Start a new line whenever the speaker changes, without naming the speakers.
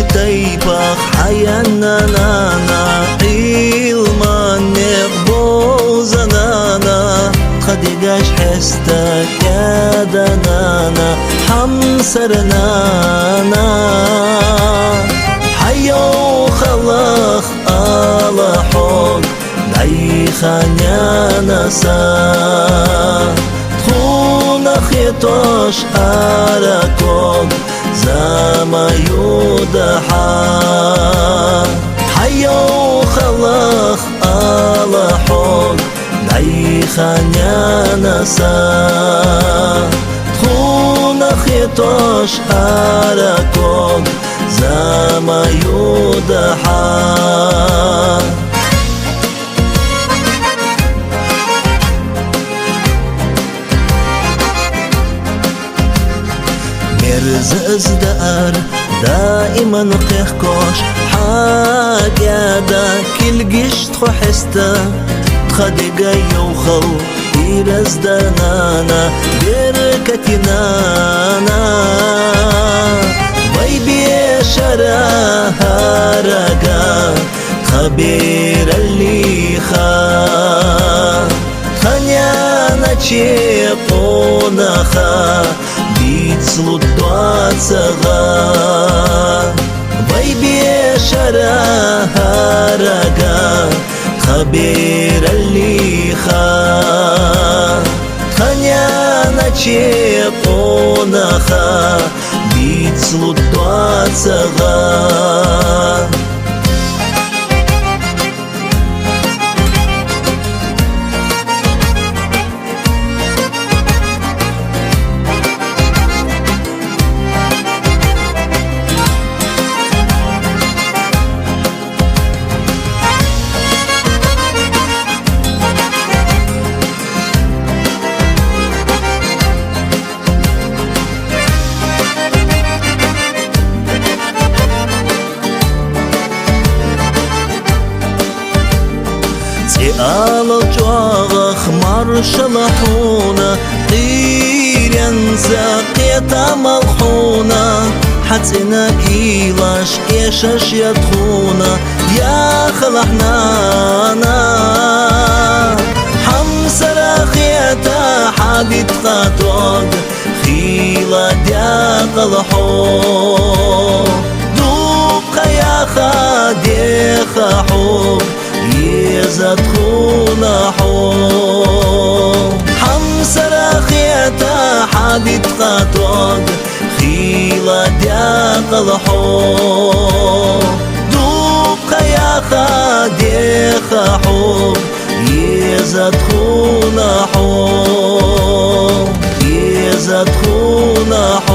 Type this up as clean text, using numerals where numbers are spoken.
تيبخ حيانانا علما نقبو زنانا خديقاش حستك يا دنانا حمسرنانا حيو خلق على حق دايخانيانا سا تخونا خيطوش أراكوك زما يودحا حيو خلق على حق دايخانيانا سا تخونا خيطوش أراكوك زما يودحا مرزز دار دائما قيخكوش حاجة دا كل جيش تخحستا تخدقا يوخل إيرز دانانا بركتي نانا ويبي شراها رقا خبير اللي خا خانيانا تشيقونا خا слудоцага вайби шарага хабир алиха ханяна чепонаха бит слудоцага على الجوغ مرشلحونا قيرين زاقية ملحونا حتنا إيلاش إيشاش يدخونا يا خلحنانا حمسر أخيتا حبيب خاتوغ خيلا ديا قلحو دوب خياخا ديخا حوب يزدخونا حوب حمسر أخيتا حبيب خاتوغ خيلا دياق الحوب دوب خياخا ديخا حوب يزدخونا حوب يزدخونا حوب